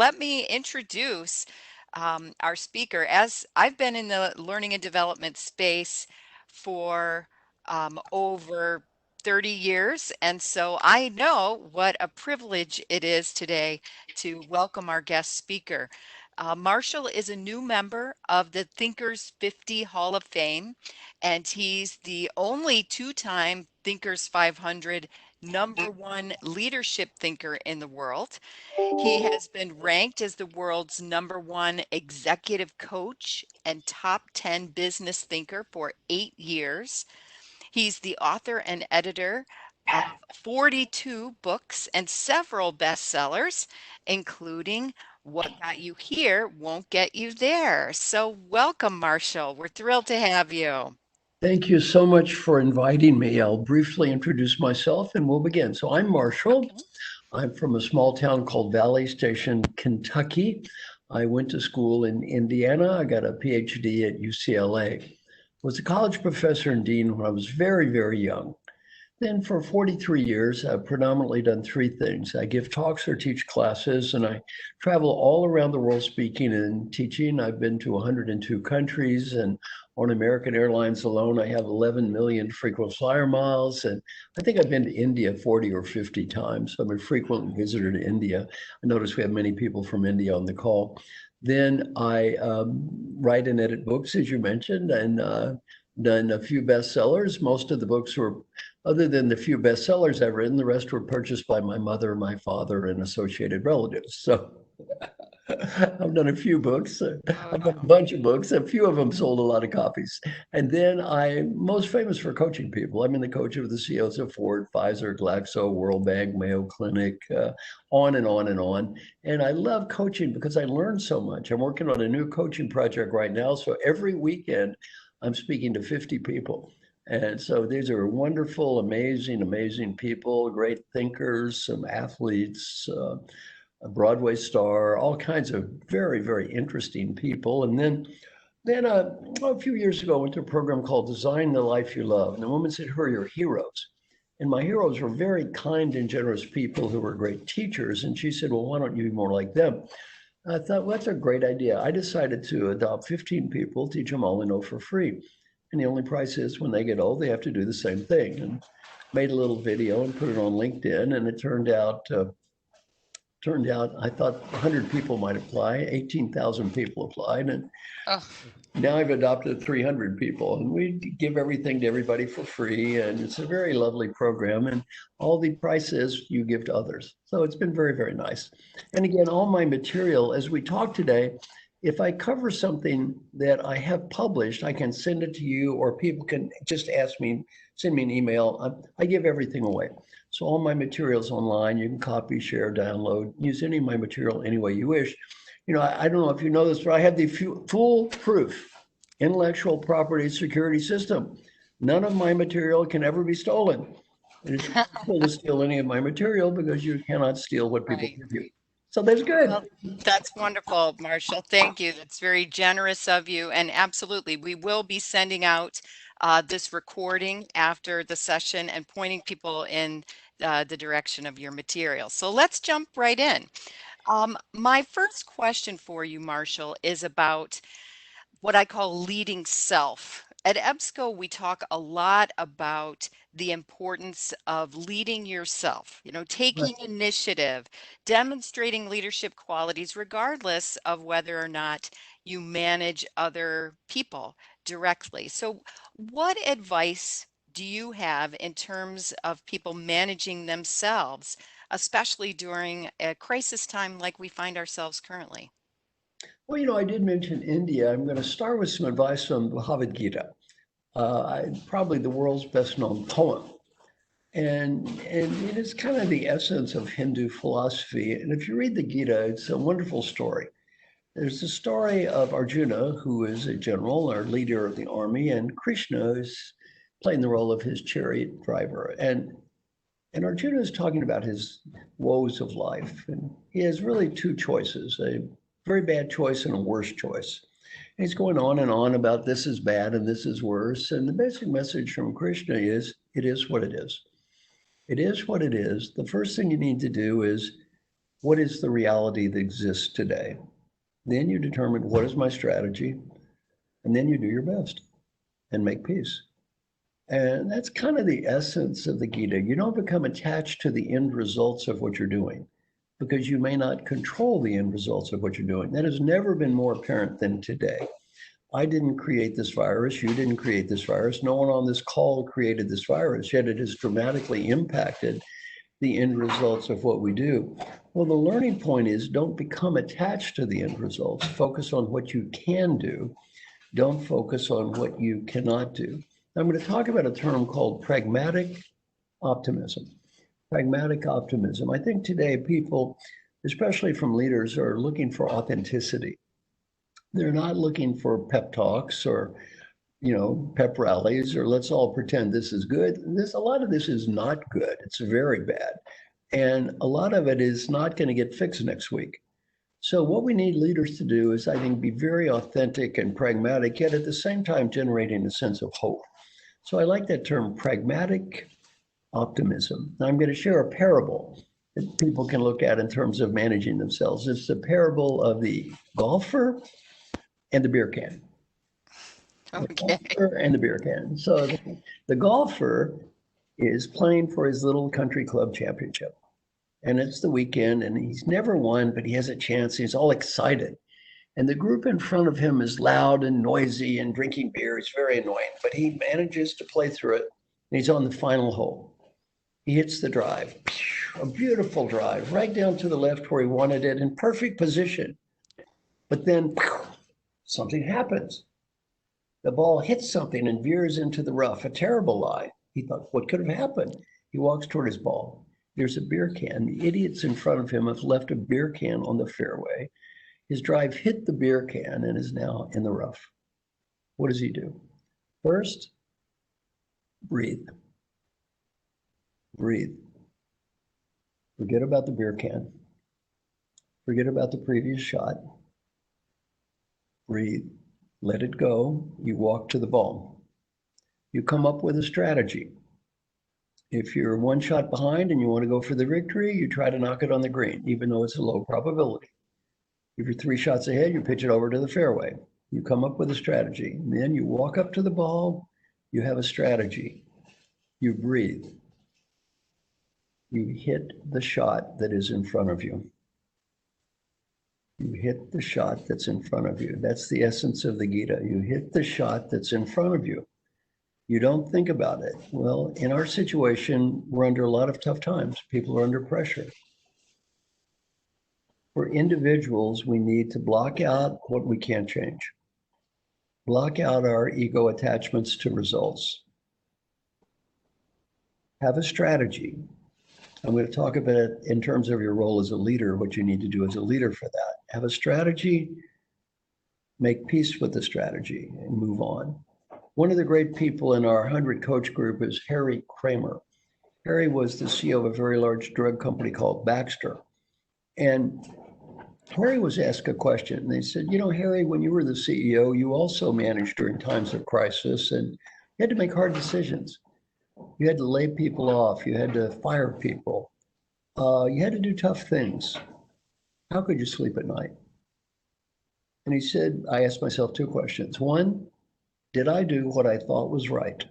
let me introduce our speaker. As I've been in the learning and development space for over 30 years, and so I know what a privilege it is today to welcome our guest speaker. Marshall is a new member of the Thinkers 50 Hall of Fame, and he's the only two-time Thinkers 500 #1 leadership thinker in the world. He has been ranked as the world's #1 executive coach and top 10 business thinker for 8 years. He's the author and editor of 42 books and several bestsellers, including What Got You Here Won't Get You There. So, welcome, Marshall. We're thrilled to have you. Thank you so much for inviting me. I'll briefly introduce myself and we'll begin. So I'm Marshall. Okay. I'm from a small town called Valley Station, Kentucky. I went to school in Indiana. I got a PhD at UCLA. Was a college professor and dean when I was very, very young. Then for 43 years, I've predominantly done three things. I give talks or teach classes, and I travel all around the world speaking and teaching. I've been to 102 countries, and on American Airlines alone, I have 11 million frequent flyer miles. And I think I've been to India 40 or 50 times. So I'm a frequent visitor to India. I notice we have many people from India on the call. Then I write and edit books, as you mentioned, and done a few bestsellers. Most of the books were, other than the few bestsellers I've written, the rest were purchased by my mother, my father, and associated relatives. So I've done a few books. Oh, I've done a bunch of books. A few of them sold a lot of copies. And then I'm most famous for coaching people. I'm in the coach of the CEOs of Ford, Pfizer, Glaxo, World Bank, Mayo Clinic, on and on and on. And I love coaching because I learn so much. I'm working on a new coaching project right now. So every weekend, I'm speaking to 50 people. And so these are wonderful, amazing, amazing people, great thinkers, some athletes, a Broadway star, all kinds of very, very interesting people. And then a few years ago, I went to a program called Design the Life You Love. And the woman said, who are your heroes? And my heroes were very kind and generous people who were great teachers. And she said, well, why don't you be more like them? I thought, well, that's a great idea. I decided to adopt 15 people, teach them all I know for free. And the only price is when they get old, they have to do the same thing. And made a little video and put it on LinkedIn. And it turned out I thought 100 people might apply. 18,000 people applied. And oh, now I've adopted 300 people, and we give everything to everybody for free. And it's a very lovely program. And all the prices you give to others. So it's been very, very nice. And again, all my material, as we talk today, if I cover something that I have published, I can send it to you, or people can just ask me, send me an email. I give everything away. So all my materials online, you can copy, share, download, use any of my material any way you wish. You know, I don't know if you know this, but I have the foolproof intellectual property security system. None of my material can ever be stolen. And it's impossible to steal any of my material because you cannot steal what people right. give you. So that's good. Well, that's wonderful, Marshall. Thank you. That's very generous of you. And absolutely, we will be sending out this recording after the session and pointing people in the direction of your material. So let's jump right in. My first question for you, Marshall, is about what I call leading self. At EBSCO, we talk a lot about the importance of leading yourself, Right. taking initiative, demonstrating leadership qualities, regardless of whether or not you manage other people directly. So, what advice do you have in terms of people managing themselves, especially during a crisis time like we find ourselves currently? Well, I did mention India. I'm going to start with some advice from Bhagavad Gita, probably the world's best known poem. And it is kind of the essence of Hindu philosophy. And if you read the Gita, it's a wonderful story. There's a story of Arjuna, who is a general or leader of the army, and Krishna is playing the role of his chariot driver. And Arjuna is talking about his woes of life. And he has really two choices, a very bad choice and a worse choice. And he's going on and on about this is bad and this is worse. And the basic message from Krishna is it is what it is. It is what it is. The first thing you need to do is What is the reality that exists today? Then you determine what is my strategy, and then you do your best and make peace. And that's kind of the essence of the Gita. You don't become attached to the end results of what you're doing because you may not control the end results of what you're doing. That has never been more apparent than today. I didn't create this virus. You didn't create this virus. No one on this call created this virus, yet it has dramatically impacted the end results of what we do. Well, the learning point is don't become attached to the end results. Focus on what you can do. Don't focus on what you cannot do. I'm going to talk about a term called pragmatic optimism. Pragmatic optimism. I think today people, especially from leaders, are looking for authenticity. They're not looking for pep talks or pep rallies or let's all pretend this is good. A lot of this is not good. It's very bad. And a lot of it is not going to get fixed next week. So what we need leaders to do is, I think, be very authentic and pragmatic, yet at the same time generating a sense of hope. So I like that term, pragmatic optimism. Now I'm going to share a parable that people can look at in terms of managing themselves. It's the parable of the golfer and the beer can. The Okay. golfer and the beer can. So the golfer is playing for his little country club championship. And it's the weekend, and he's never won, but he has a chance. He's all excited. And the group in front of him is loud and noisy and drinking beer. It's very annoying, but he manages to play through it. And he's on the final hole. He hits the drive, a beautiful drive, right down to the left where he wanted it in perfect position. But then something happens. The ball hits something and veers into the rough, a terrible lie. He thought, what could have happened? He walks toward his ball. There's a beer can. The idiots in front of him have left a beer can on the fairway. His drive hit the beer can and is now in the rough. What does he do? First, breathe. Breathe. Forget about the beer can. Forget about the previous shot. Breathe. Let it go. You walk to the ball. You come up with a strategy. If you're one shot behind and you want to go for the victory, you try to knock it on the green, even though it's a low probability. If you're three shots ahead, you pitch it over to the fairway. You come up with a strategy. And then you walk up to the ball. You have a strategy. You breathe. You hit the shot that is in front of you. You hit the shot that's in front of you. That's the essence of the Gita. You hit the shot that's in front of you. You don't think about it. Well, in our situation, we're under a lot of tough times. People are under pressure. For individuals, we need to block out what we can't change. Block out our ego attachments to results. Have a strategy. I'm going to talk about it in terms of your role as a leader, what you need to do as a leader for that. Have a strategy, make peace with the strategy, and move on. One of the great people in our 100 coach group is Harry Kramer. Harry was the CEO of a very large drug company called Baxter. And Harry was asked a question. And they said, Harry, when you were the CEO, you also managed during times of crisis and you had to make hard decisions. You had to lay people off. You had to fire people. You had to do tough things. How could you sleep at night? And he said, I asked myself two questions. One, did I do what I thought was right?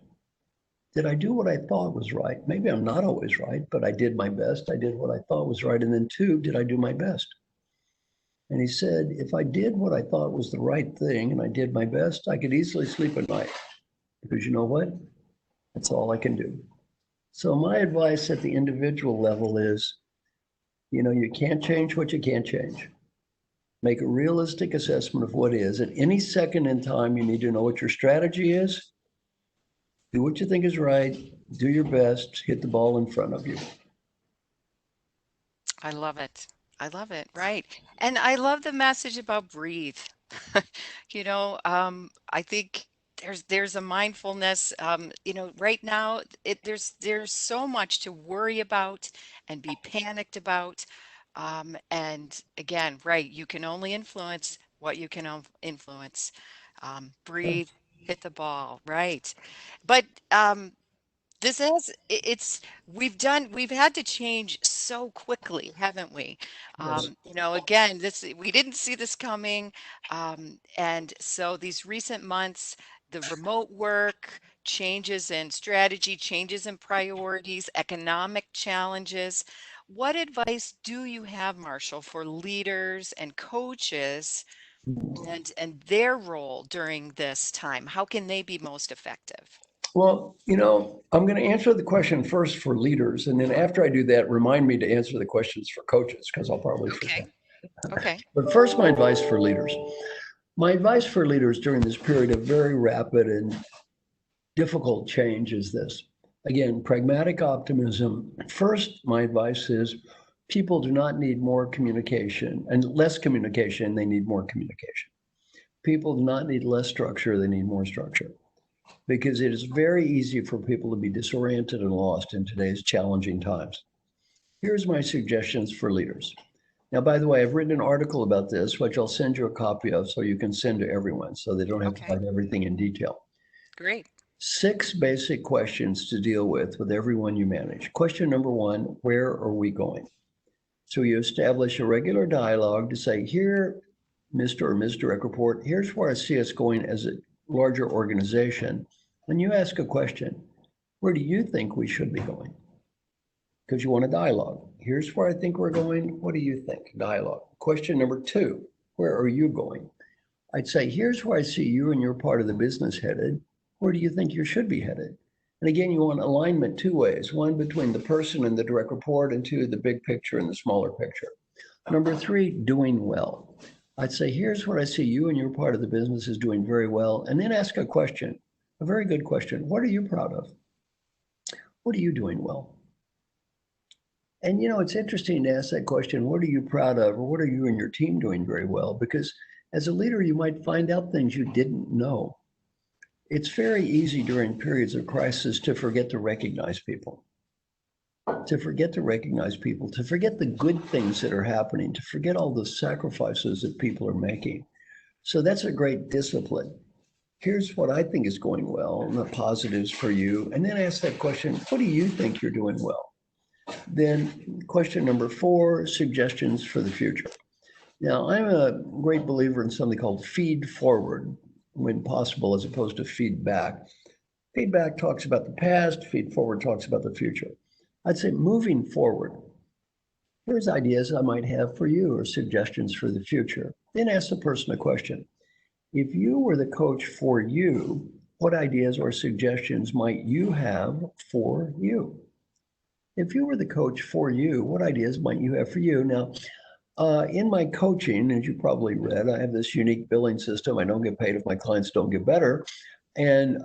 Did I do what I thought was right? Maybe I'm not always right, but I did my best. I did what I thought was right. And then two, did I do my best? And he said, if I did what I thought was the right thing and I did my best, I could easily sleep at night. Because you know what? That's all I can do. So my advice at the individual level is, you can't change what you can't change. Make a realistic assessment of what is. At any second in time, you need to know what your strategy is. Do what you think is right. Do your best. Hit the ball in front of you. I love it. I love it. Right. And I love the message about breathe. I think there's a mindfulness, right now there's so much to worry about and be panicked about. And again, right, you can only influence what you can influence. Breathe, hit the ball, right. But This has we've had to change so quickly, haven't we? Yes. Again, this we didn't see this coming, and so these recent months, the remote work, changes in strategy, changes in priorities, economic challenges. What advice do you have, Marshall, for leaders and coaches and their role during this time? How can they be most effective? Well, I'm going to answer the question first for leaders. And then after I do that, remind me to answer the questions for coaches because I'll probably Okay. forget. Okay. But first, my advice for leaders. My advice for leaders during this period of very rapid and difficult change is this. Again, pragmatic optimism. First, my advice is people do not need more communication and less communication, they need more communication. People do not need less structure, they need more structure. Because it is very easy for people to be disoriented and lost in today's challenging times. Here's my suggestions for leaders. Now, by the way, I've written an article about this, which I'll send you a copy of so you can send to everyone so they don't have to Okay. find everything in detail. Great. 6 basic questions to deal with everyone you manage. Question number 1, where are we going? So you establish a regular dialogue to say, here, Mr. or Ms. Direct Report, here's where I see us going as a larger organization. When you ask a question, where do you think we should be going? Because you want a dialogue. Here's where I think we're going. What do you think? Dialogue. Question number 2, where are you going? I'd say, here's where I see you and your part of the business headed. Where do you think you should be headed? And again, you want alignment 2 ways, one between the person and the direct report, and 2, the big picture and the smaller picture. Number 3, doing well. I'd say, here's what I see you and your part of the business is doing very well. And then ask a question, a very good question. What are you proud of? What are you doing well? And it's interesting to ask that question, what are you proud of? Or what are you and your team doing very well? Because as a leader, you might find out things you didn't know. It's very easy during periods of crisis to forget to recognize people, to forget the good things that are happening, to forget all the sacrifices that people are making. So that's a great discipline. Here's what I think is going well and the positives for you. And then ask that question, what do you think you're doing well? Then question number 4, suggestions for the future. Now, I'm a great believer in something called feed forward when possible, as opposed to feedback. Feedback talks about the past, feed forward talks about the future. I'd say moving forward, here's ideas I might have for you or suggestions for the future. Then ask the person a question. If you were the coach for you, what ideas or suggestions might you have for you? If you were the coach for you, what ideas might you have for you? Now, in my coaching, as you probably read, I have this unique billing system. I don't get paid if my clients don't get better. And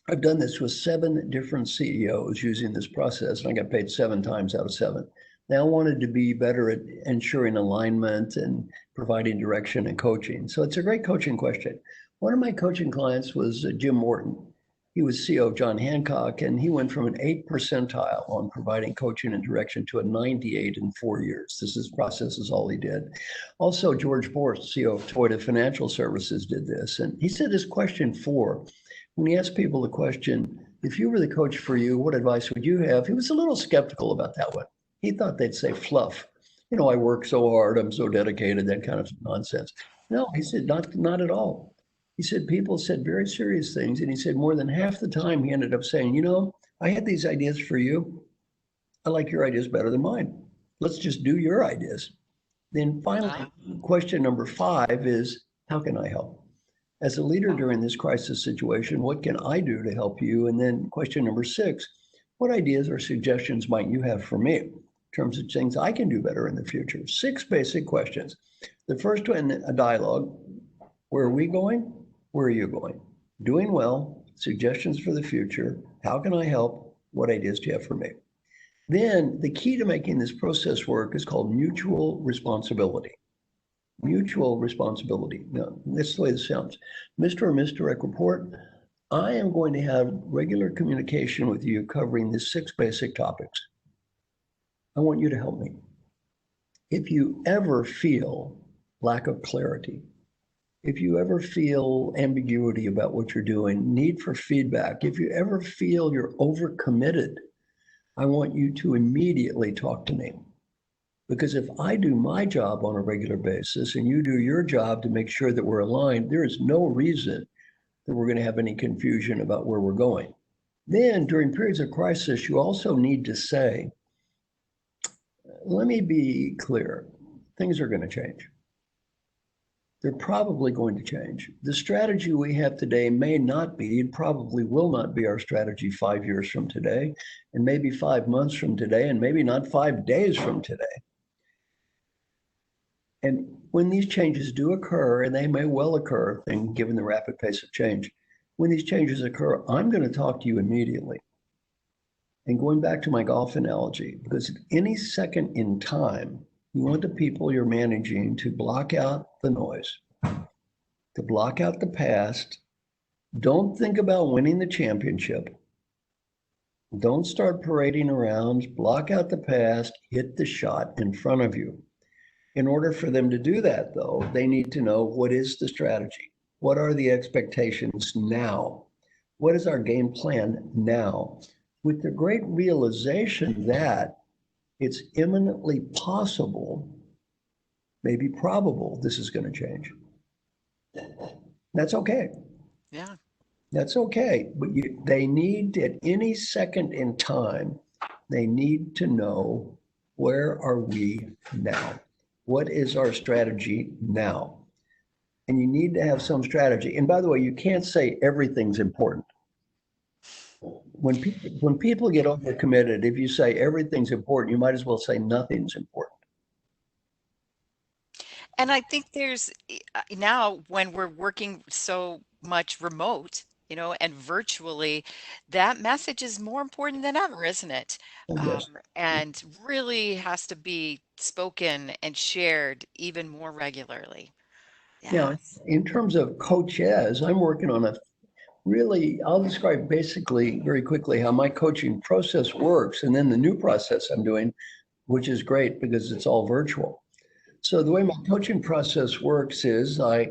I've done this with 7 different CEOs using this process, and I got paid 7 times out of 7. They all wanted to be better at ensuring alignment and providing direction and coaching. So it's a great coaching question. One of my coaching clients was Jim Morton. He was CEO of John Hancock, and he went from an 8 percentile on providing coaching and direction to a 98 in 4 years. This process is all he did. Also, George Borst, CEO of Toyota Financial Services, did this. And he said this question 4, when he asked people the question, if you were the coach for you, what advice would you have? He was a little skeptical about that one. He thought they'd say fluff. I work so hard, I'm so dedicated, that kind of nonsense. No, he said, not at all. He said people said very serious things. And he said more than half the time he ended up saying, I had these ideas for you. I like your ideas better than mine. Let's just do your ideas. Then finally, Wow. question number 5 is, how can I help? As a leader during this crisis situation, what can I do to help you? And then question number 6, what ideas or suggestions might you have for me in terms of things I can do better in the future? 6 basic questions. The first one, a dialogue. Where are we going? Where are you going? Doing well, suggestions for the future. How can I help? What ideas do you have for me? Then the key to making this process work is called mutual responsibility. Mutual responsibility. Now, this is the way this sounds. Mr. or Ms. Direct Report, I am going to have regular communication with you covering the 6 basic topics. I want you to help me. If you ever feel lack of clarity, If you ever feel ambiguity about what you're doing, need for feedback, if you ever feel you're overcommitted, I want you to immediately talk to me. Because if I do my job on a regular basis and you do your job to make sure that we're aligned, there is no reason that we're going to have any confusion about where we're going. Then during periods of crisis, you also need to say, let me be clear, things are going to change. They're probably going to change. The strategy we have today may not be, and probably will not be our strategy 5 years from today, and maybe 5 months from today, and maybe not 5 days from today. And when these changes do occur, and they may well occur, given the rapid pace of change, when these changes occur, I'm going to talk to you immediately. And going back to my golf analogy, because at any second in time, you want the people you're managing to block out the noise, to block out the past. Don't think about winning the championship. Don't start parading around. Block out the past, hit the shot in front of you. In order for them to do that, though, they need to know what is the strategy? What are the expectations now? What is our game plan now? With the great realization that it's imminently possible, maybe probable, this is going to change. That's okay. Yeah. That's okay. But they need, at any second in time, they need to know, where are we now? What is our strategy now? And you need to have some strategy. And by the way, you can't say everything's important. When people get overcommitted, if you say everything's important, you might as well say nothing's important. And I think now when we're working so much remote, and virtually, that message is more important than ever, isn't it? Yes. And really has to be spoken and shared even more regularly. Now, Yes. in terms of coaches, I'm working on I'll describe basically very quickly how my coaching process works, and then the new process I'm doing, which is great because it's all virtual. So the way my coaching process works is I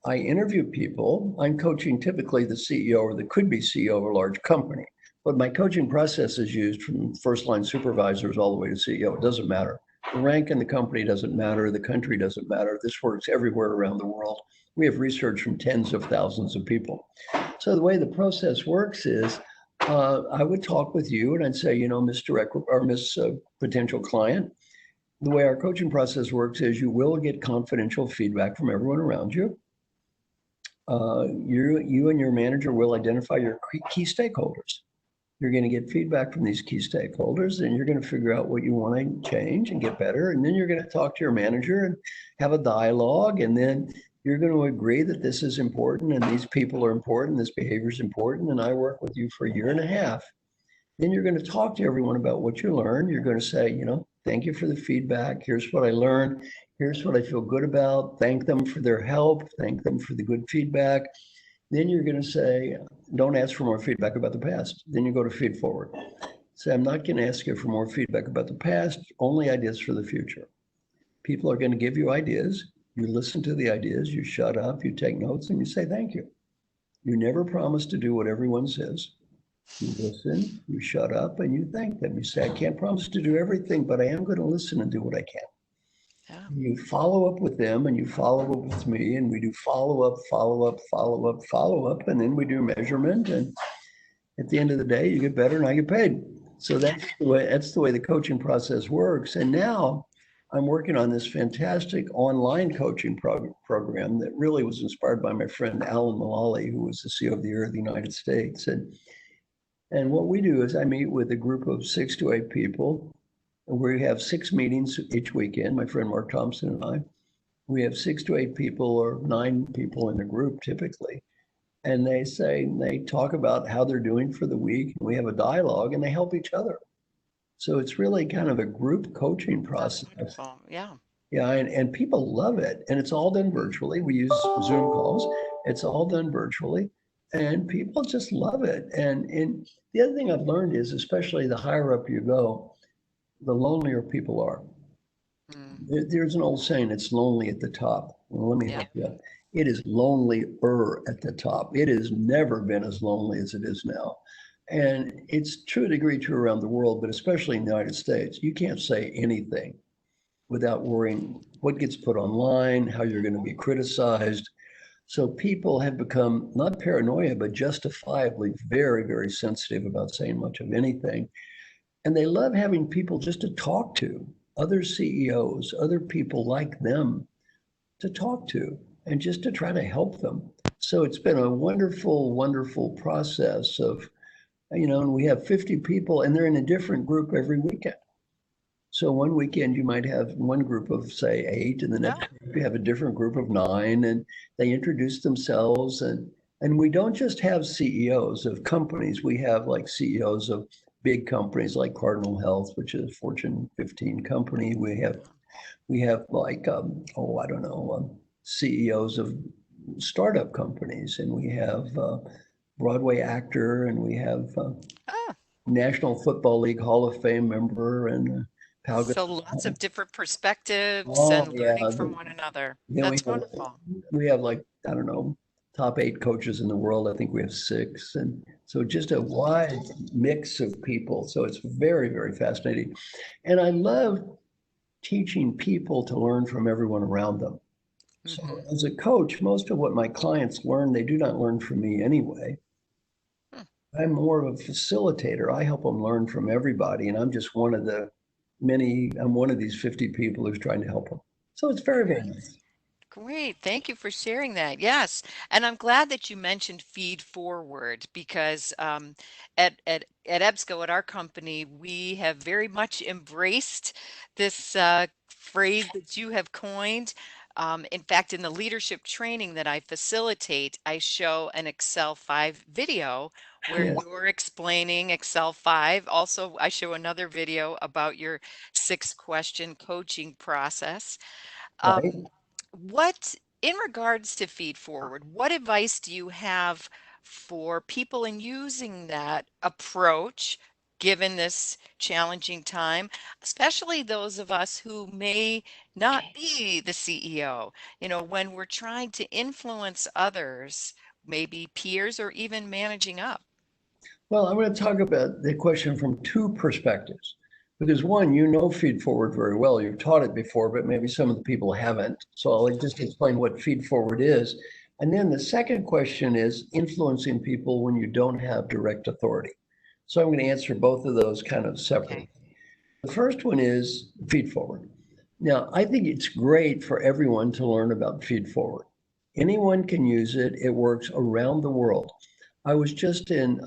interview people. I'm coaching typically the CEO or the could be CEO of a large company. But my coaching process is used from first line supervisors all the way to CEO. It doesn't matter. The rank in the company doesn't matter. The country doesn't matter. This works everywhere around the world. We have research from tens of thousands of people. So the way the process works is I would talk with you and I'd say, Miss Direct or Miss Potential Client, the way our coaching process works is you will get confidential feedback from everyone around you. You and your manager will identify your key stakeholders. You're going to get feedback from these key stakeholders, and you're going to figure out what you want to change and get better. And then you're going to talk to your manager and have a dialogue. And then you're going to agree that this is important and these people are important, this behavior is important. And I work with you for a year and a half. Then you're going to talk to everyone about what you learned. You're going to say, thank you for the feedback. Here's what I learned. Here's what I feel good about. Thank them for their help. Thank them for the good feedback. Then you're going to say, don't ask for more feedback about the past. Then you go to feed forward. Say, I'm not going to ask you for more feedback about the past, only ideas for the future. People are going to give you ideas. You listen to the ideas, you shut up, you take notes, and you say thank you. You never promise to do what everyone says. You listen, you shut up, and you thank them. You say, I can't promise to do everything, but I am going to listen and do what I can. Yeah. You follow up with them and you follow up with me, and we do follow up, follow up, follow up, follow up, and then we do measurement. And at the end of the day, you get better and I get paid. So that's the way the coaching process works. And now I'm working on this fantastic online coaching program that really was inspired by my friend Alan Mulally, who was the CEO of the Year of the United States. And what we do is I meet with a group of 6 to 8 people. We have 6 meetings each weekend, my friend Mark Thompson and I. We have 6 to 8 people or 9 people in the group typically. And they talk about how they're doing for the week. And we have a dialogue and they help each other. So it's really kind of a group coaching That's process. wonderful. Yeah. Yeah, and people love it. And it's all done virtually. We use Zoom calls. It's all done virtually. And people just love it. And the other thing I've learned is, especially the higher up you go, the lonelier people are. Mm. There's an old saying, it's lonely at the top. Well, let me Yeah. help you out. It is lonelier at the top. It has never been as lonely as it is now. And it's to a degree true around the world, but especially in the United States. You can't say anything without worrying what gets put online, how you're going to be criticized. So people have become not paranoia, but justifiably very, very sensitive about saying much of anything. And they love having people just to talk to, other CEOs, other people like them to talk to, and just to try to help them. So it's been a wonderful, wonderful process of, and we have 50 people and they're in a different group every weekend. So one weekend you might have one group of say 8, and the next Oh, group you have a different group of 9, and they introduce themselves. And we don't just have CEOs of companies. We have like CEOs of big companies like Cardinal Health, which is a Fortune 15 company. We have like I don't know, CEOs of startup companies, and we have Broadway actor, and we have oh. National Football League Hall of Fame member, and Pau So lots Gasol. of different perspectives Oh and yeah, learning from one another. then That's wonderful. we have like I don't know, top 8 coaches in the world. I think we have 6, and so just a wide mix of people. So it's very very fascinating, and I love teaching people to learn from everyone around them. So Hmm. as a coach, most of what my clients learn, they do not learn from me anyway. I'm more of a facilitator. I help them learn from everybody, and I'm just one of the I'm one of these 50 people who's trying to help them. So it's very, very Great. nice. Great. Thank you for sharing that. Yes. And I'm glad that you mentioned feed forward because at EBSCO, at our company, we have very much embraced this phrase that you have coined. In fact, in the leadership training that I facilitate, I show an Excel 5 video where Yeah, you're explaining Excel 5. Also, I show another video about your 6-question coaching process. right. Um, what, in regards to feed forward, what advice do you have for people in using that approach, given this challenging time, especially those of us who may not be the CEO? When we're trying to influence others, maybe peers or even managing up. Well, I'm going to talk about the question from 2 perspectives. Because one, feed forward very well. You've taught it before, but maybe some of the people haven't. So I'll just Okay. explain what feed forward is. And then the second question is influencing people when you don't have direct authority. So I'm going to answer both of those kind of separately. Okay. The first one is feed forward. Now, I think it's great for everyone to learn about feed forward. Anyone can use it. It works around the world. I was just in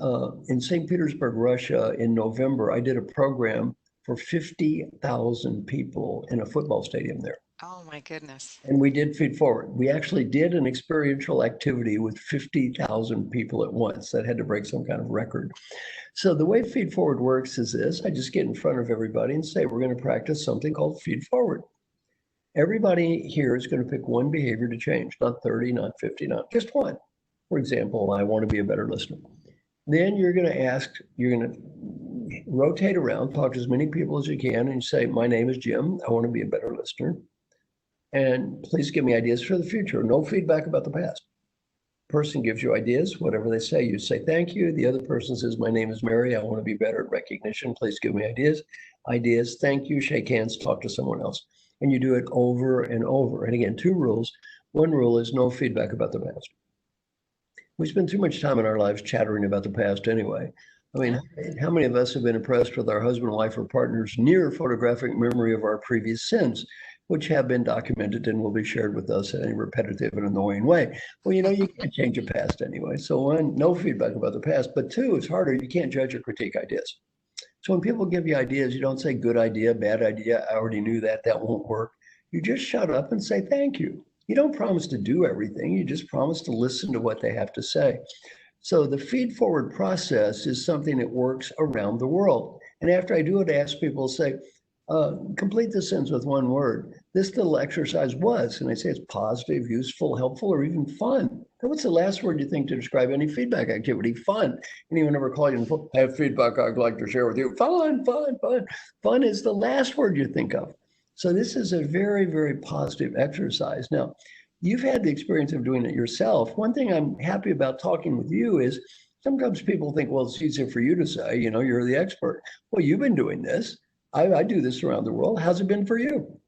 St. Petersburg, Russia in November. I did a program for 50,000 people in a football stadium there. Oh my goodness. And we did feed forward. We actually did an experiential activity with 50,000 people at once that had to break some kind of record. So the way feed forward works is this. I just get in front of everybody and say, we're going to practice something called feed forward. Everybody here is going to pick one behavior to change, not 30, not 50, not just one. For example, I want to be a better listener. Then you're going to rotate around, talk to as many people as you can, and say, my name is Jim. I want to be a better listener. And please give me ideas for the future. No feedback about the past. Person gives you ideas, whatever they say, you say thank you. The other person says, my name is Mary. I want to be better at recognition. Please give me ideas. Ideas, thank you, shake hands, talk to someone else. And you do it over and over. And again, 2 rules. One rule is no feedback about the past. We spend too much time in our lives chattering about the past anyway. I mean, Yeah. how many of us have been impressed with our husband, wife, or partner's near photographic memory of our previous sins, which have been documented and will be shared with us in a repetitive and annoying way? Well, you can't change the past anyway. So, one, no feedback about the past. But 2, it's harder. You can't judge or critique ideas. So, when people give you ideas, you don't say good idea, bad idea. I already knew that. That won't work. You just shut up and say thank you. You don't promise to do everything. You just promise to listen to what they have to say. So the feed forward process is something that works around the world. And after I do it, I ask people to say, complete the sentence with one word. This little exercise was, and I say it's positive, useful, helpful, or even fun. Then what's the last word you think to describe any feedback activity? Fun. Anyone ever call you and I have feedback I'd like to share with you? Fun, fun, fun. Fun is the last word you think of. So this is a very, very positive exercise. Now, you've had the experience of doing it yourself. One thing I'm happy about talking with you is sometimes people think, well, it's easier for you to say, you're the expert. Well, you've been doing this. I do this around the world. How's it been for you?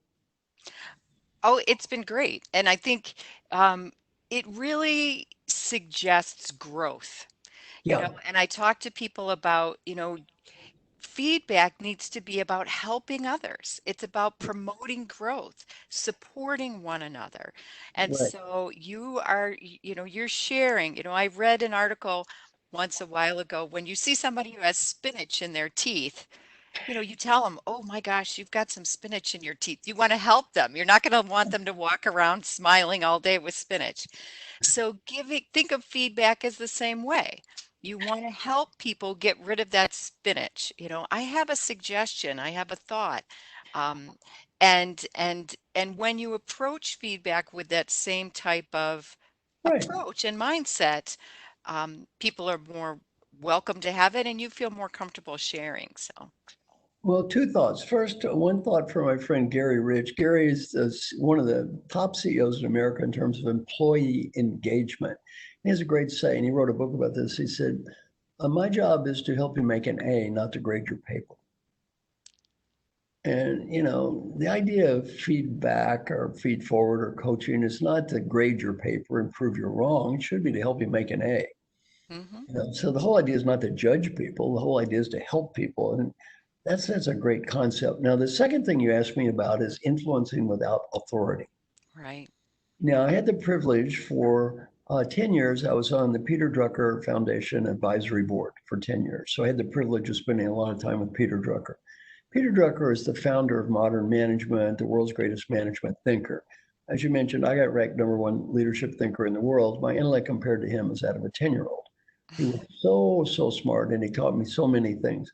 Oh, it's been great. And I think um, it really suggests growth, Yeah, and I talk to people about, feedback needs to be about helping others. It's about promoting growth, supporting one another. And right. so you are, you're sharing. I read an article once a while ago when you see somebody who has spinach in their teeth, you tell them, "Oh my gosh, you've got some spinach in your teeth." You want to help them. You're not going to want them to walk around smiling all day with spinach. So think of feedback as the same way. You want to help people get rid of that spinach. I have a suggestion, I have a thought. Um, and when you approach feedback with that same type of Right. approach and mindset, people are more welcome to have it and you feel more comfortable sharing. So. Well, two thoughts. First, one thought from my friend Gary Rich. Gary is one of the top CEOs in America in terms of employee engagement. He has a great saying. He wrote a book about this. He said, my job is to help you make an A, not to grade your paper. And, the idea of feedback or feed forward or coaching is not to grade your paper and prove you're wrong. It should be to help you make an A. Hmm. So the whole idea is not to judge people. The whole idea is to help people. And that's a great concept. Now, the second thing you asked me about is influencing without authority. Right. Now, I had the privilege for 10 years, I was on the Peter Drucker Foundation Advisory Board for 10 years. So I had the privilege of spending a lot of time with Peter Drucker. Peter Drucker is the founder of modern management, the world's greatest management thinker. As you mentioned, I got ranked number one leadership thinker in the world. My intellect compared to him is that of a 10-year-old. He was so smart and he taught me so many things.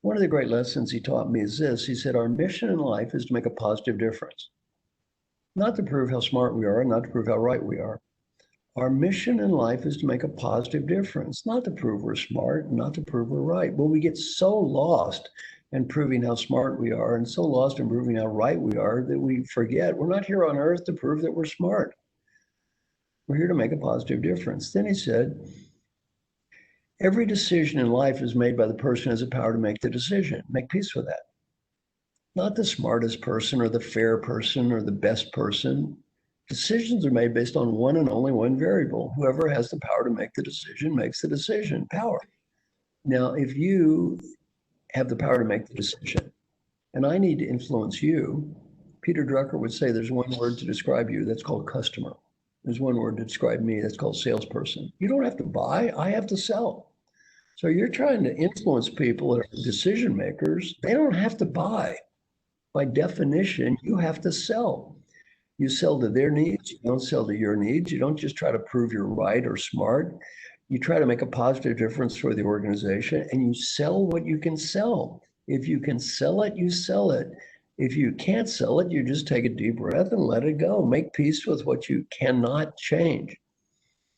One of the great lessons he taught me is this. He said, our mission in life is to make a positive difference, not to prove how smart we are, and not to prove how right we are. Our mission in life is to make a positive difference, not to prove we're smart, not to prove we're right. But we get so lost in proving how smart we are and so lost in proving how right we are that we forget we're not here on earth to prove that we're smart. We're here to make a positive difference. Then he said, every decision in life is made by the person who has the power to make the decision. Make peace with that. Not the smartest person or the fair person or the best person. Decisions are made based on one and only one variable. Whoever has the power to make the decision makes the decision. Power. Now, if you have the power to make the decision and I need to influence you, Peter Drucker would say there's one word to describe you that's called customer. There's one word to describe me that's called salesperson. You don't have to buy, I have to sell. So you're trying to influence people that are decision makers. They don't have to buy. By definition, you have to sell. You sell to their needs, you don't sell to your needs. You don't just try to prove you're right or smart. You try to make a positive difference for the organization and you sell what you can sell. If you can sell it, you sell it. If you can't sell it, you just take a deep breath and let it go. Make peace with what you cannot change.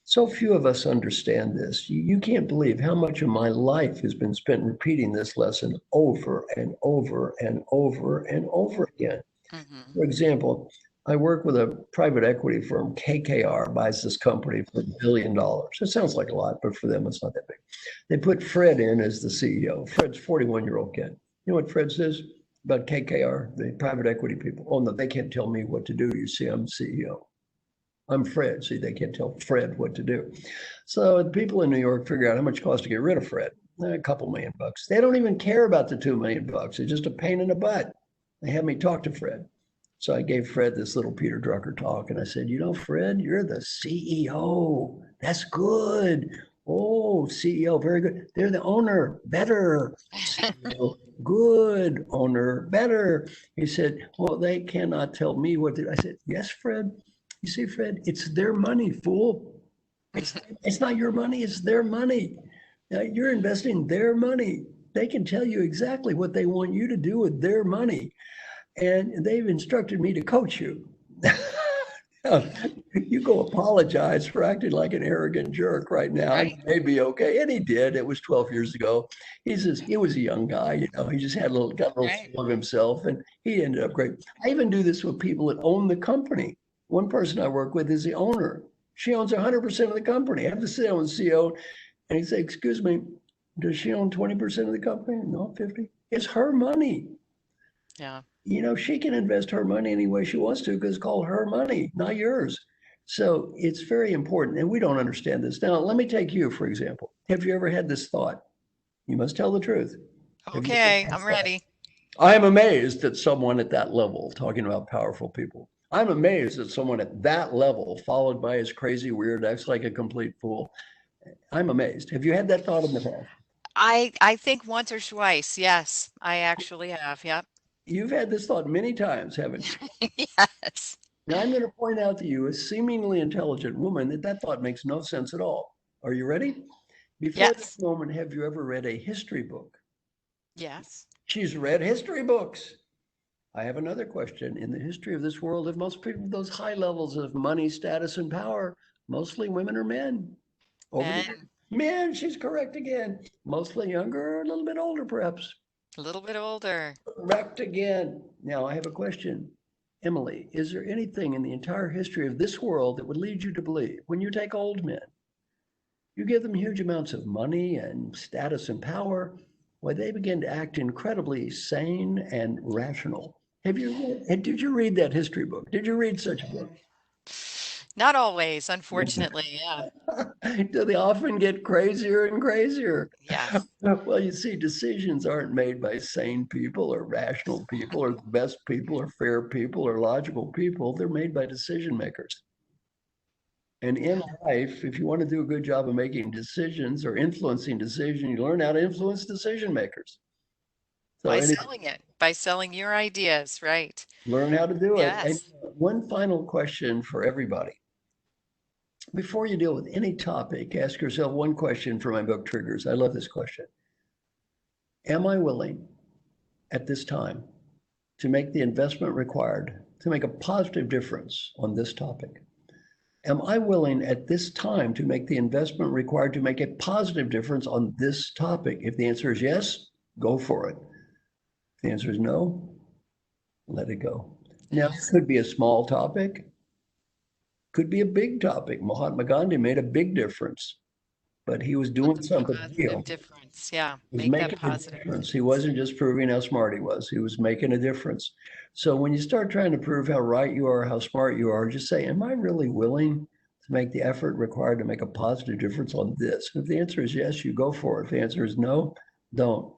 So few of us understand this. You can't believe how much of my life has been spent repeating this lesson over and over and over and over again. Hmm. For example, I work with a private equity firm. KKR buys this company for $1 billion. It sounds like a lot, but for them, it's not that big. They put Fred in as the CEO. Fred's 41-year-old kid. You know what Fred says about KKR, the private equity people? Oh, no, they can't tell me what to do. You see, I'm CEO. I'm Fred. See, they can't tell Fred what to do. So the people in New York figure out how much it costs to get rid of Fred. A couple $1 million. They don't even care about the $2 million. It's just a pain in the butt. They had me talk to Fred. So I gave Fred this little Peter Drucker talk, and I said, Fred, you're the CEO. That's good. Oh, CEO, very good. They're the owner, better. CEO, good. Owner, better. He said, well, they cannot tell me what to do. I said, yes, Fred. You see, Fred, it's their money, fool. It's, it's not your money, it's their money. Now, you're investing their money. They can tell you exactly what they want you to do with their money. And they've instructed me to coach you. You go apologize for acting like an arrogant jerk right now. Right. You may be okay. And he did. It was 12 years ago. He was a young guy, he just had got a little Right. full of himself and he ended up great. I even do this with people that own the company. One person I work with is the owner. She owns 100% of the company. I have to sit down with the CEO and he say, excuse me, does she own 20% of the company? No, 50. It's her money. Yeah. She can invest her money any way she wants to because it's called her money, not yours. So it's very important. And we don't understand this. Now, let me take you, for example. Have you ever had this thought? You must tell the truth. Have you ever Okay, had this I'm thought? ready. I'm amazed at someone at that level, talking about powerful people. I'm amazed at someone at that level, followed by his crazy, weird, acts like a complete fool. I'm amazed. Have you had that thought in the past? I think once or twice. Yes, I actually have. Yep. You've had this thought many times, haven't you? Yes. Now, I'm going to point out to you, a seemingly intelligent woman, that that thought makes no sense at all. Are you ready? Before this Yes. moment, have you ever read a history book? Yes. She's read history books. I have another question. In the history of this world, have most people those high levels of money, status, and power, mostly women or men? Over the years, Men, men, she's correct again. Mostly younger, or a little bit older, perhaps. a little bit older. Correct again. Now, I have a question. Emily, is there anything in the entire history of this world that would lead you to believe when you take old men, you give them huge amounts of money and status and power, why they begin to act incredibly sane and rational? Did you read that history book? Did you read such a book? Not always, unfortunately. Yeah. Do they often get crazier and crazier? Yes. Well, you see, decisions aren't made by sane people or rational people or the best people or fair people or logical people. They're made by decision makers. And in Yeah. life, if you want to do a good job of making decisions or influencing decisions, you learn how to influence decision makers. So By anyway, selling it, by selling your ideas, right? learn how to do it. And Yes. one final question for everybody. Before you deal with any topic, ask yourself one question for my book Triggers. I love this question. Am I willing at this time to make the investment required to make a positive difference on this topic? Am I willing at this time to make the investment required to make a positive difference on this topic? If the answer is yes, go for it. If the answer is no, let it go. Now, this Yes. could be a small topic, could be a big topic. Mahatma Gandhi made a big difference, but he was Make doing a something positive real. difference. Yeah. He was Make that making a positive difference. He difference. wasn't just proving how smart he was. He was making a difference. So when you start trying to prove how right you are, how smart you are, just say, am I really willing to make the effort required to make a positive difference on this? If the answer is yes, you go for it. If the answer is no, don't.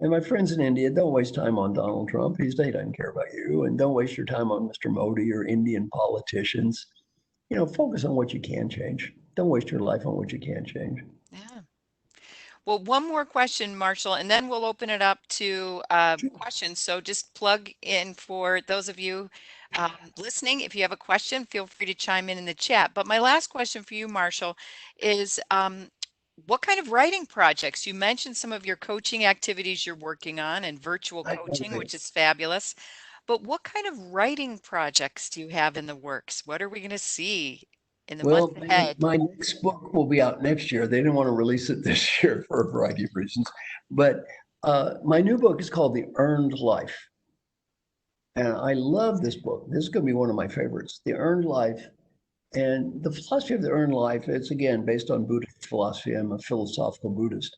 And my friends in India, don't waste time on Donald Trump. He doesn't care about you. And don't waste your time on Mr. Modi or Indian politicians. Focus on what you can change. Don't waste your life on what you can't change. Yeah. Well, one more question, Marshall, and then we'll open it up to questions. So just plug in for those of you listening. If you have a question, feel free to chime in the chat. But my last question for you, Marshall, is what kind of writing projects? You mentioned some of your coaching activities you're working on and virtual I coaching, which is fabulous. But what kind of writing projects do you have in the works? What are we going to see in the months Well, ahead? my next book will be out next year. They didn't want to release it this year for a variety of reasons. But my new book is called The Earned Life. And I love this book. This is going to be one of my favorites, The Earned Life. And the philosophy of the earned life, it's again based on Buddhist philosophy. I'm a philosophical Buddhist.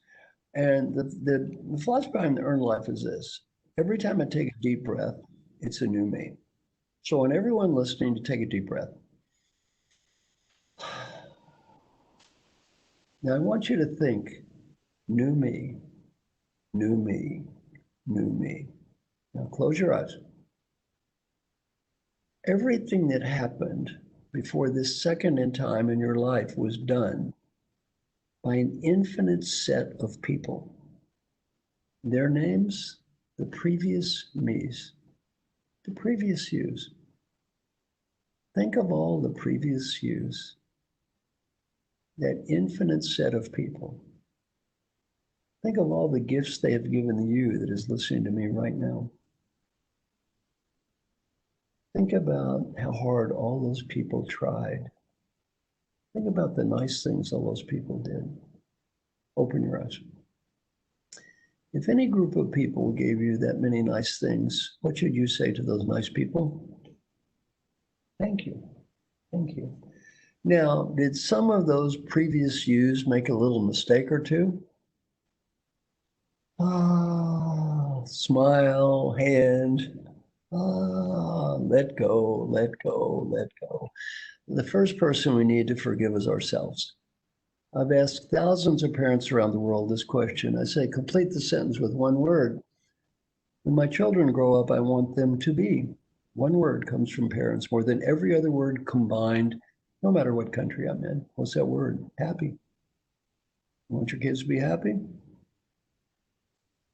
And the philosophy behind the earned life is this: every time I take a deep breath, it's a new me. So, I want everyone listening to take a deep breath. Now, I want you to think new me, new me, new me. Now, close your eyes. Everything that happened before this second in time in your life was done by an infinite set of people. Their names, the previous me's, the previous yous. Think of all the previous yous, that infinite set of people. Think of all the gifts they have given you that is listening to me right now. Think about how hard all those people tried. Think about the nice things all those people did. Open your eyes. If any group of people gave you that many nice things, what should you say to those nice people? Thank you. Thank you. Now, did some of those previous yous make a little mistake or two? Ah, smile, hand. Ah, let go, let go, let go. The first person we need to forgive is ourselves. I've asked thousands of parents around the world this question. I say, complete the sentence with one word. When my children grow up, I want them to be. One word comes from parents more than every other word combined, no matter what country I'm in. What's that word? Happy. You want your kids to be happy?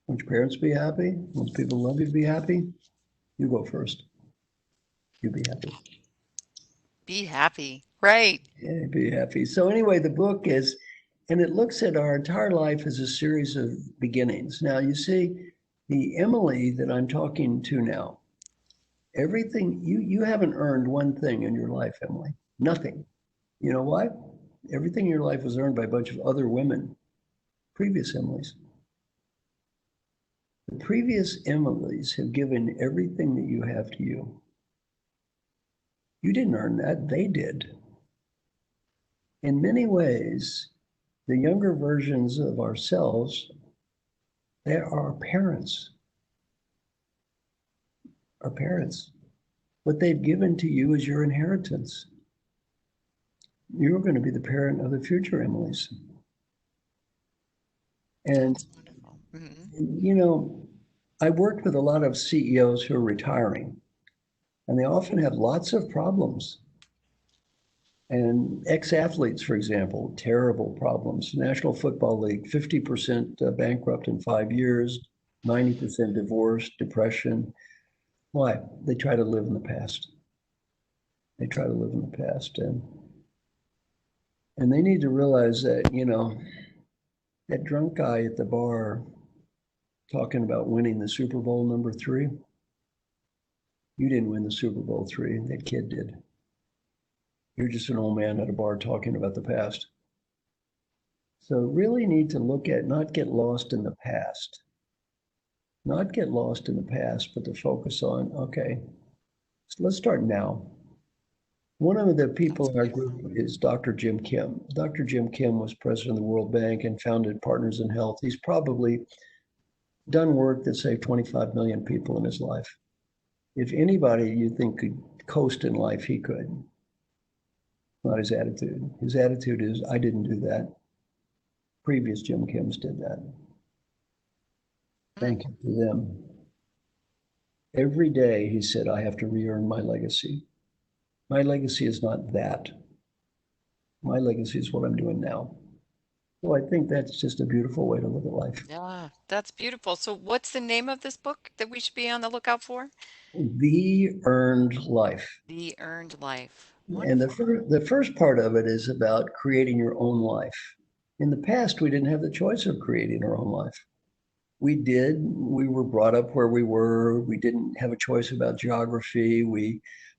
Want your parents to be happy? Want people who love you to be happy? You go first. You be happy. Be happy. Right. Yeah, be happy. So anyway, the book is, and it looks at our entire life as a series of beginnings. Now you see, the Emily that I'm talking to now, everything you haven't earned one thing in your life, Emily. Nothing. You know why? Everything in your life was earned by a bunch of other women, previous Emilys. The previous Emilys have given everything that you have to you. You didn't earn that, they did. In many ways, the younger versions of ourselves, they are our parents. Our parents. What they've given to you is your inheritance. You're going to be the parent of the future Emily's. And, That's wonderful. Hmm. you know, I worked with a lot of CEOs who are retiring, and they often have lots of problems. And ex-athletes, for example, terrible problems. National Football League, 50% bankrupt in 5 years, 90% divorce, depression. Why? They try to live in the past. They try to live in the past. And they need to realize that, that drunk guy at the bar talking about winning the Super Bowl number 3, you didn't win the Super Bowl 3. That kid did. You're just an old man at a bar talking about the past. So really need to look at, not get lost in the past, not get lost in the past, but to focus on, okay, so let's start now. One of the people That's in our beautiful. group is Dr. Jim Kim. Dr. Jim Kim was president of the World Bank and founded Partners in Health. He's probably done work that saved 25 million people in his life. If anybody you think could coast in life, he could. Not his attitude. His attitude is, I didn't do that. Previous Jim Kims did that. Mm. Thank you to them. Every day, he said, I have to re-earn my legacy. My legacy is not that. My legacy is what I'm doing now. So I think that's just a beautiful way to look at life. Yeah, that's beautiful. So what's the name of this book that we should be on the lookout for? The earned life. The Earned Life. And Wonderful. the first part of it is about creating your own life. In the past, we didn't have the choice of creating our own life. We did. We were brought up where we were. We didn't have a choice about geography.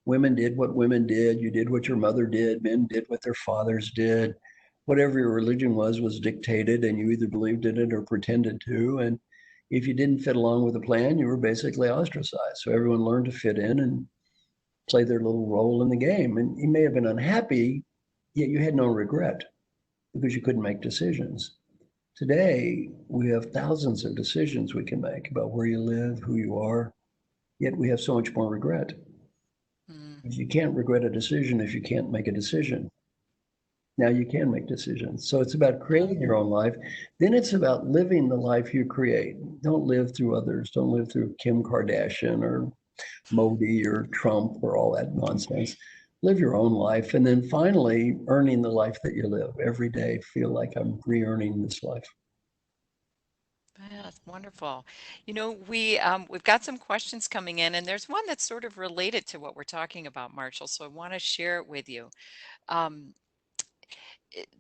Women did what women did. You did what your mother did. Men did what their fathers did. Whatever your religion was dictated, and you either believed in it or pretended to. And if you didn't fit along with the plan, you were basically ostracized. So everyone learned to fit in and play their little role in the game. And you may have been unhappy, yet you had no regret because you couldn't make decisions. Today, we have thousands of decisions we can make about where you live, who you are, yet we have so much more regret. Mm. You can't regret a decision if you can't make a decision. Now you can make decisions. So it's about Yeah. creating your own life. Then it's about living the life you create. Don't live through others. Don't live through Kim Kardashian or Modi or Trump or all that nonsense. Live your own life. And then finally, earning the life that you live every day. Feel like I'm re earning this life. Yeah, that's wonderful. We've got some questions coming in, and there's one that's sort of related to what we're talking about, Marshall. So I want to share it with you. Um,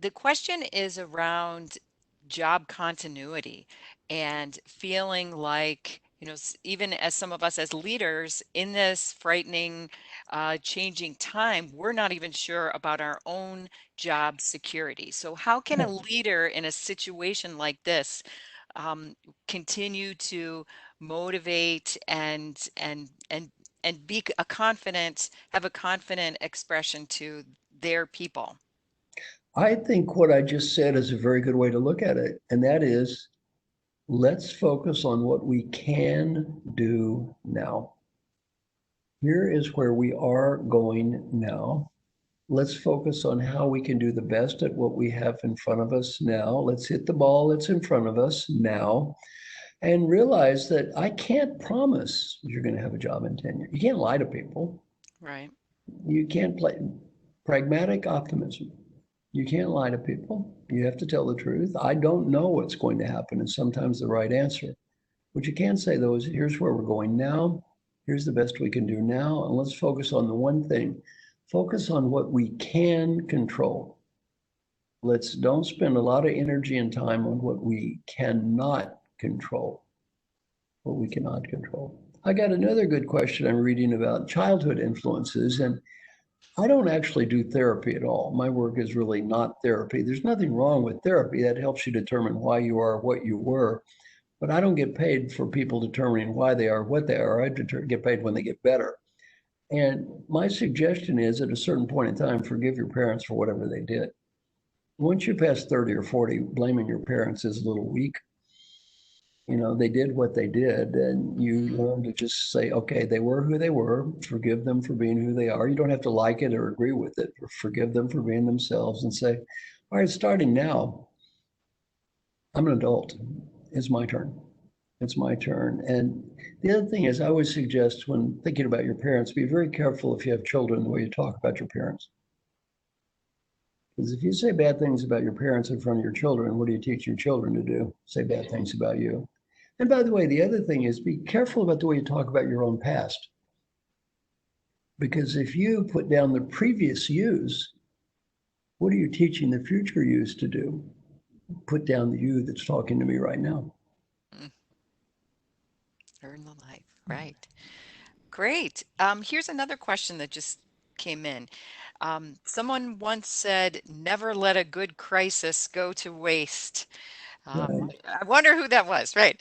the question is around job continuity and feeling like, even as some of us as leaders in this frightening, changing time, we're not even sure about our own job security. So, how can a leader in a situation like this continue to motivate and and be a confident, have a confident expression to their people. I think what I just said is a very good way to look at it, and that is let's focus on what we can do now. Here is where we are going now. Let's focus on how we can do the best at what we have in front of us now. Let's hit the ball that's in front of us now and realize that I can't promise you're going to have a job in 10 years. You can't lie to people. Right. You can't play pragmatic optimism. You can't lie to people. You have to tell the truth. I don't know what's going to happen, and sometimes the right answer. What you can say, though, is here's where we're going now. Here's the best we can do now. And let's focus on the one thing. Focus on what we can control. Let's don't spend a lot of energy and time on what we cannot control. What we cannot control. I got another good question I'm reading about childhood influences, and I don't actually do therapy at all. My work is really not therapy. There's nothing wrong with therapy. That helps you determine why you are what you were. But I don't get paid for people determining why they are what they are. I get paid when they get better. And my suggestion is at a certain point in time, forgive your parents for whatever they did. Once you pass 30 or 40, blaming your parents is a little weak. You know, they did what they did, and you Mhm. learn to just say, okay, they were who they were, forgive them for being who they are. You don't have to like it or agree with it, or forgive them for being themselves and say, all right, starting now, I'm an adult. It's my turn. It's my turn. And the other thing is, I always suggest when thinking about your parents, be very careful if you have children the way you talk about your parents. Because if you say bad things about your parents in front of your children, what do you teach your children to do? Say bad things about you. And by the way, the other thing is be careful about the way you talk about your own past. Because if you put down the previous yous, what are you teaching the future yous to do? Put down the you that's talking to me right now. Mm, earn the life. Right. Great. Here's another question that just came in. Someone once said, never let a good crisis go to waste. Right. I wonder who that was, right?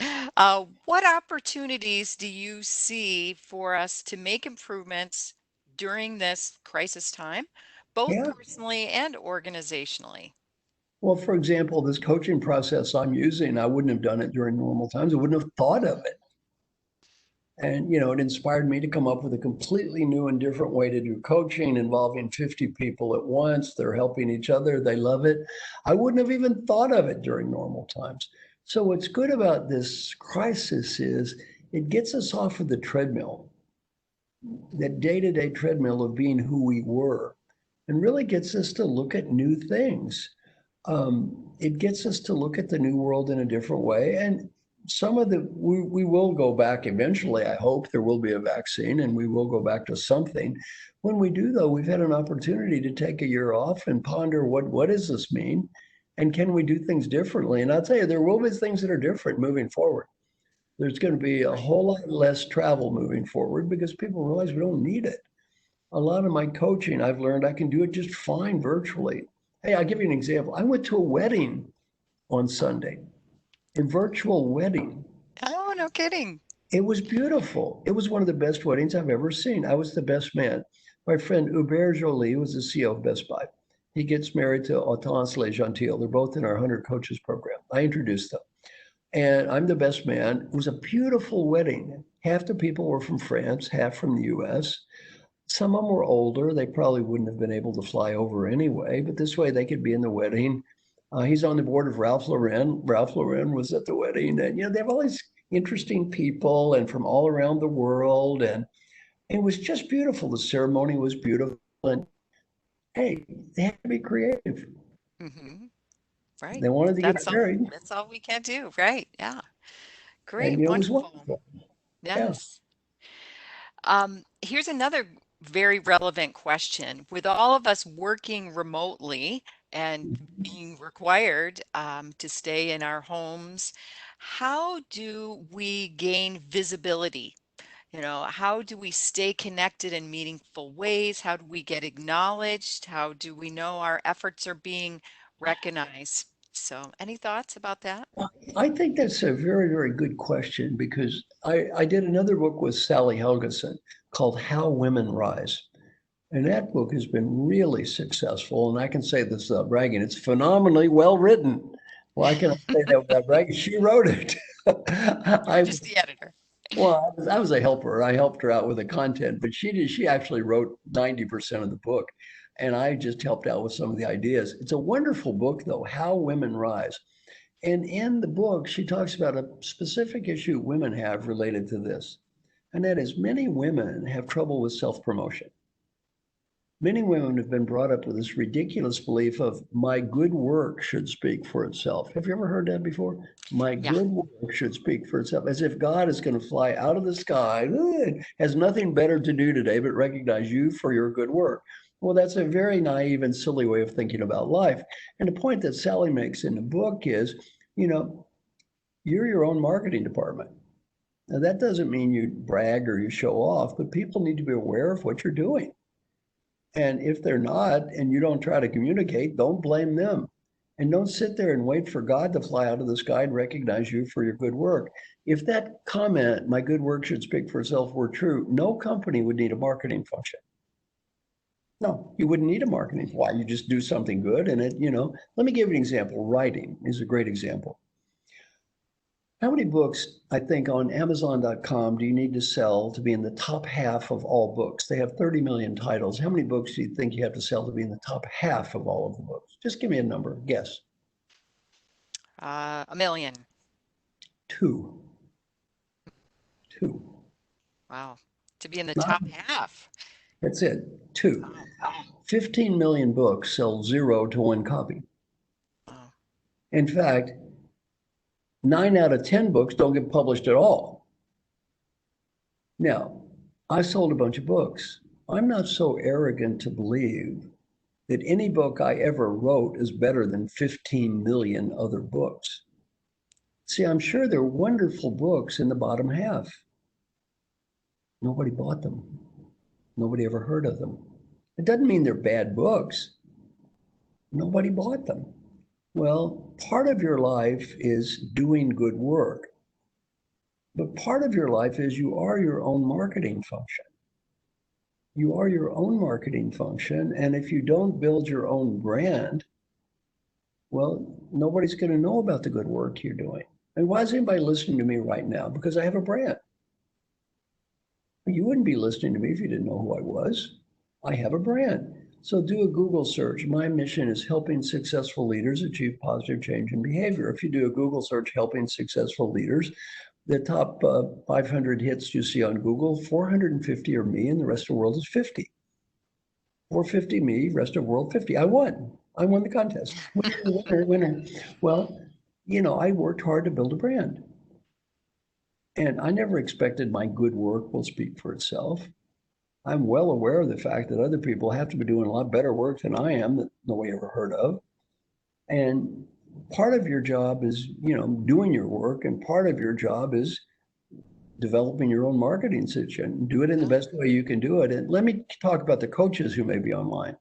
What opportunities do you see for us to make improvements during this crisis time, both Yeah. personally and organizationally? Well, for example, this coaching process I'm using, I wouldn't have done it during normal times. I wouldn't have thought of it. And, you know, it inspired me to come up with a completely new and different way to do coaching involving 50 people at once. They're helping each other. They love it. I wouldn't have even thought of it during normal times. So what's good about this crisis is it gets us off of the treadmill, that day-to-day treadmill of being who we were, and really gets us to look at new things. It gets us to look at the new world in a different way. And some of the, we will go back eventually. I hope there will be a vaccine and we will go back to something. When we do, though, we've had an opportunity to take a year off and ponder what does this mean? And can we do things differently? And I'll tell you, there will be things that are different moving forward. There's going to be a Right. whole lot less travel moving forward because people realize we don't need it. A lot of my coaching, I've learned I can do it just fine virtually. Hey, I'll give you an example. I went to a wedding on Sunday, a virtual wedding. Oh, no kidding. It was beautiful. It was one of the best weddings I've ever seen. I was the best man. My friend Hubert Joly was the CEO of Best Buy. He gets married to Hortense Legentille. They're both in our 100 coaches program. I introduced them. And I'm the best man. It was a beautiful wedding. Half the people were from France, half from the US. Some of them were older. They probably wouldn't have been able to fly over anyway, but this way they could be in the wedding. He's on the board of Ralph Lauren. Ralph Lauren was at the wedding, and you know they have all these interesting people and from all around the world, and it was just beautiful. The ceremony was beautiful, and hey, they had to be creative. Hmm. Right. They wanted to get That's all. married, That's all we can do. Right. Yeah. and Great. you know it was Wonderful. wonderful. Yeah, Yes. Here's another very relevant question. With all of us working remotely and being required to stay in our homes, how do we gain visibility? You know, how do we stay connected in meaningful ways? How do we get acknowledged? How do we know our efforts are being recognized? So, any thoughts about that? I think that's a very, very good question because I did another book with Sally Helgeson called How Women Rise. And that book has been really successful. And I can say this without bragging, it's phenomenally well written. Why can I say that without bragging? She wrote it. You're I just the editor. Well, I was a helper. I helped her out with the content, but she actually wrote 90% of the book. And I just helped out with some of the ideas. It's a wonderful book, though, How Women Rise. And in the book, she talks about a specific issue women have related to this. And that is many women have trouble with self-promotion. Many women have been brought up with this ridiculous belief of my good work should speak for itself. Have you ever heard that before? My Yeah. good work should speak for itself, as if God is going to fly out of the sky, has nothing better to do today but recognize you for your good work. Well, that's a very naive and silly way of thinking about life. And the point that Sally makes in the book is, you know, you're your own marketing department. Now, that doesn't mean you brag or you show off, but people need to be aware of what you're doing. And if they're not, and you don't try to communicate, don't blame them. And don't sit there and wait for God to fly out of the sky and recognize you for your good work. If that comment, my good work should speak for itself, were true, no company would need a marketing function. No, you wouldn't need a marketing. Why? You just do something good and let me give you an example. Writing is a great example. How many books, I think, on Amazon.com do you need to sell to be in the top half of all books? They have 30 million titles. How many books do you think you have to sell to be in the top half of all of the books? Just give me a number. Guess. 1 million. Two. Two. Wow. To be in the Not, top half. that's it. Two. Oh, 15 million books sell 0 to 1 copy. oh. In fact, 9 out of 10 books don't get published at all. Now, I sold a bunch of books. I'm not so arrogant to believe that any book I ever wrote is better than 15 million other books. See, I'm sure there are wonderful books in the bottom half. Nobody bought them. Nobody ever heard of them. It doesn't mean they're bad books. Nobody bought them. Well, part of your life is doing good work, but part of your life is you are your own marketing function. You are your own marketing function. And if you don't build your own brand, well, nobody's going to know about the good work you're doing. And why is anybody listening to me right now? Because I have a brand. You wouldn't be listening to me if you didn't know who I was. I have a brand. So do a Google search. My mission is helping successful leaders achieve positive change in behavior. If you do a Google search, helping successful leaders, the top 500 hits you see on Google, 450 are me and the rest of the world is 50. 450 me, rest of the world 50. I won. I won the contest. Winner, winner, winner. Well, I worked hard to build a brand. And I never expected my good work will speak for itself. I'm well aware of the fact that other people have to be doing a lot better work than I am that nobody ever heard of. And part of your job is, doing your work, and part of your job is developing your own marketing situation. Do it in the Yeah. best way you can do it. And let me talk about the coaches who may be online.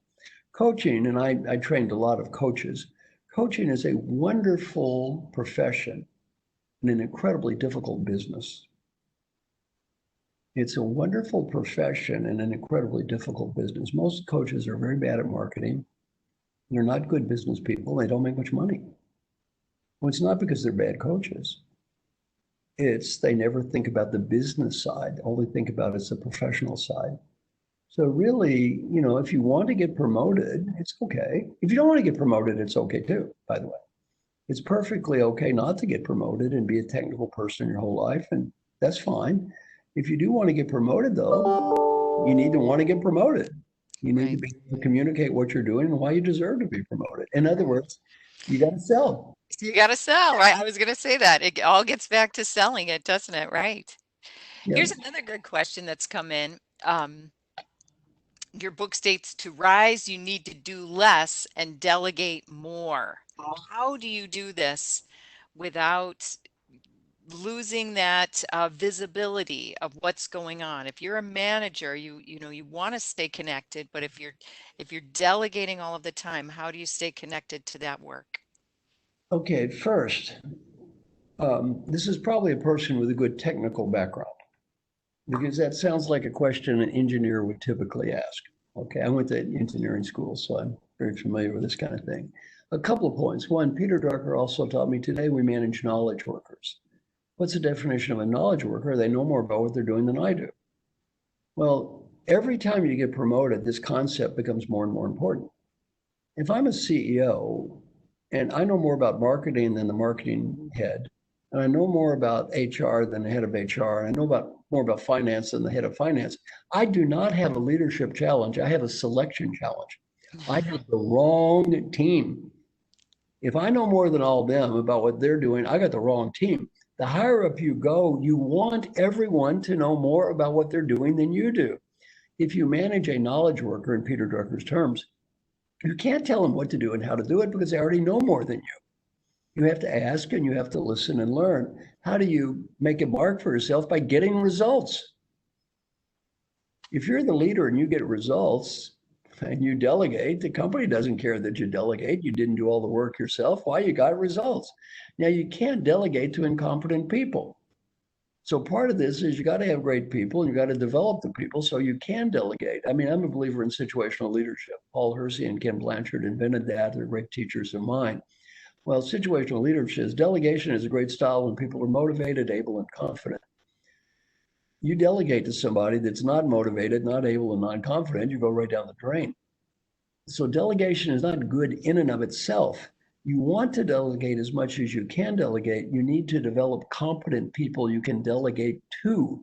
Coaching, and I trained a lot of coaches. Coaching is a wonderful profession and an incredibly difficult business. It's a wonderful profession and an incredibly difficult business. Most coaches are very bad at marketing. They're not good business people. They don't make much money. Well, it's not because they're bad coaches. It's they never think about the business side. All they think about is the professional side. So really, if you want to get promoted, it's okay. If you don't want to get promoted, it's okay too, by the way. It's perfectly okay not to get promoted and be a technical person your whole life, and that's fine. If you do want to get promoted, though, you need to want to get promoted. You need to Right. be able to communicate what you're doing and why you deserve to be promoted. In other words, you got to sell. You got to sell, right? I was going to say that. It all gets back to selling it, doesn't it? Right. Yeah. Here's another good question that's come in. Your book states to rise, you need to do less and delegate more. How do you do this without losing that visibility of what's going on? If you're a manager, you want to stay connected, but if you're delegating all of the time, how do you stay connected to that work? Okay, first, this is probably a person with a good technical background because that sounds like a question an engineer would typically ask. Okay, I went to engineering school, so I'm very familiar with this kind of thing. A couple of points. One, Peter Drucker also taught me today we manage knowledge workers. What's the definition of a knowledge worker? They know more about what they're doing than I do. Well, every time you get promoted, this concept becomes more and more important. If I'm a CEO and I know more about marketing than the marketing head, and I know more about HR than the head of HR, and I know more about finance than the head of finance, I do not have a leadership challenge. I have a selection challenge. I have the wrong team. If I know more than all of them about what they're doing, I got the wrong team. The higher up you go, you want everyone to know more about what they're doing than you do. If you manage a knowledge worker in Peter Drucker's terms, you can't tell them what to do and how to do it because they already know more than you. You have to ask and you have to listen and learn. How do you make a mark for yourself? By getting results. If you're the leader and you get results and you delegate, the company doesn't care that you delegate. You didn't do all the work yourself. Why? You got results. Now, you can't delegate to incompetent people. So part of this is you got to have great people and you got to develop the people so you can delegate. I mean, I'm a believer in situational leadership. Paul Hersey and Ken Blanchard invented that. They're great teachers of mine. Well, situational leadership is delegation is a great style when people are motivated, able, and confident. You delegate to somebody that's not motivated, not able, and not confident, you go right down the drain. So delegation is not good in and of itself. You want to delegate as much as you can delegate. You need to develop competent people you can delegate to.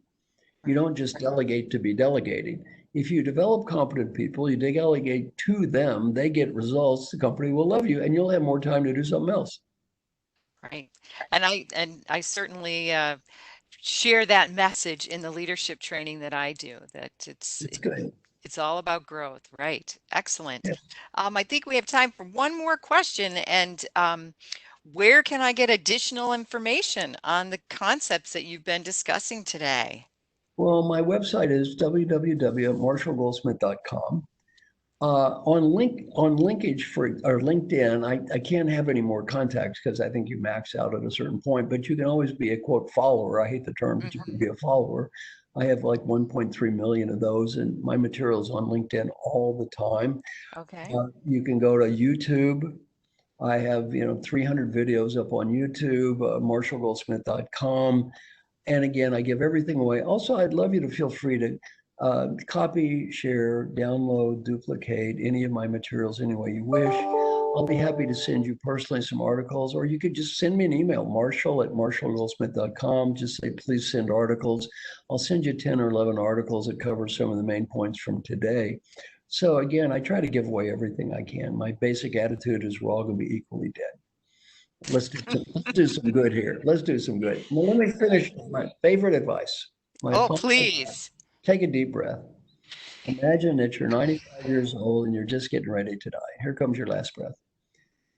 You Right. don't just delegate to be delegating. If you develop competent people, you delegate to them, they get results, the company will love you, and you'll have more time to do something else. Right. And I certainly share that message in the leadership training that I do, that It's good. it's all about growth. Right. Excellent. Yeah. I think we have time for one more question, and where can I get additional information on the concepts that you've been discussing today? Well, my website is www.marshallgoldsmith.com. On linkage for or LinkedIn, I can't have any more contacts because I think you max out at a certain point, but you can always be a quote follower. I hate the term, but you can Hmm. be a follower. I have like 1.3 million of those, and my material is on LinkedIn all the time. Okay. You can go to YouTube. I have 300 videos up on YouTube, marshallgoldsmith.com. And again, I give everything away. Also, I'd love you to feel free to copy, share, download, duplicate any of my materials any way you wish. I'll be happy to send you personally some articles, or you could just send me an email, marshall@marshallgoldsmith.com. Just say, please send articles. I'll send you 10 or 11 articles that cover some of the main points from today. So again, I try to give away everything I can. My basic attitude is we're all going to be equally dead. Let's do some good here. Let's do some good. Now, let me finish with my favorite advice. My Oh, final advice. please. Take a deep breath. Imagine that you're 95 years old and you're just getting ready to die. Here comes your last breath.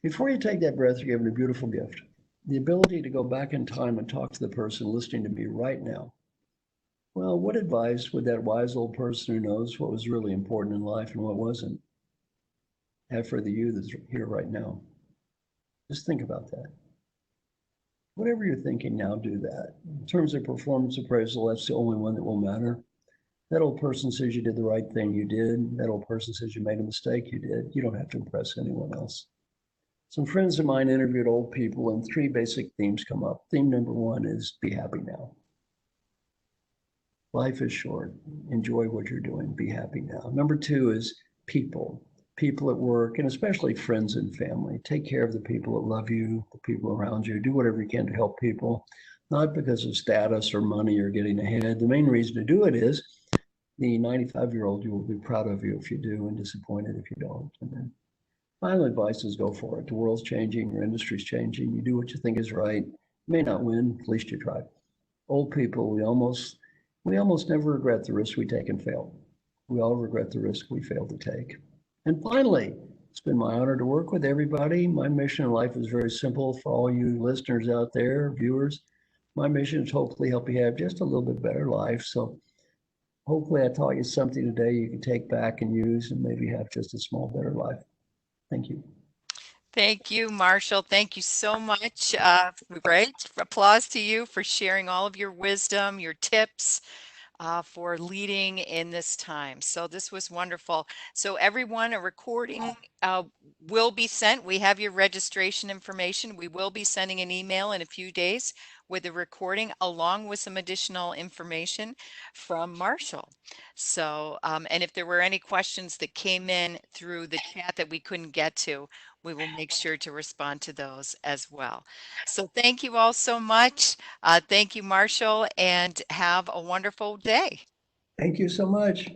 Before you take that breath, you're given a beautiful gift. The ability to go back in time and talk to the person listening to me right now. Well, what advice would that wise old person who knows what was really important in life and what wasn't have for the you that's here right now? Just think about that. Whatever you're thinking now, do that. In terms of performance appraisal, that's the only one that will matter. That old person says you did the right thing, you did. That old person says you made a mistake, you did. You don't have to impress anyone else. Some friends of mine interviewed old people, and three basic themes come up. Theme number one is be happy now. Life is short. Enjoy what you're doing. Be happy now. Number two is people, people at work, and especially friends and family. Take care of the people that love you, the people around you. Do whatever you can to help people, not because of status or money or getting ahead. The main reason to do it is the 95-year-old you will be proud of you if you do and disappointed if you don't. And then final advice is go for it. The world's changing, your industry's changing. You do what you think is right. You may not win, at least you tried. Old people, we almost never regret the risks we take and fail. We all regret the risk we fail to take. And finally, it's been my honor to work with everybody. My mission in life is very simple for all you listeners out there, viewers. My mission is hopefully help you have just a little bit better life. So hopefully I taught you something today you can take back and use and maybe have just a small better life. Thank you. Thank you, Marshall. Thank you so much. Right? Applause to you for sharing all of your wisdom, your tips, for leading in this time. So this was wonderful. So everyone, a recording will be sent. We have your registration information. We will be sending an email in a few days with a recording along with some additional information from Marshall. So, and if there were any questions that came in through the chat that we couldn't get to, we will make sure to respond to those as well. So thank you all so much. Thank you, Marshall, and have a wonderful day. Thank you so much.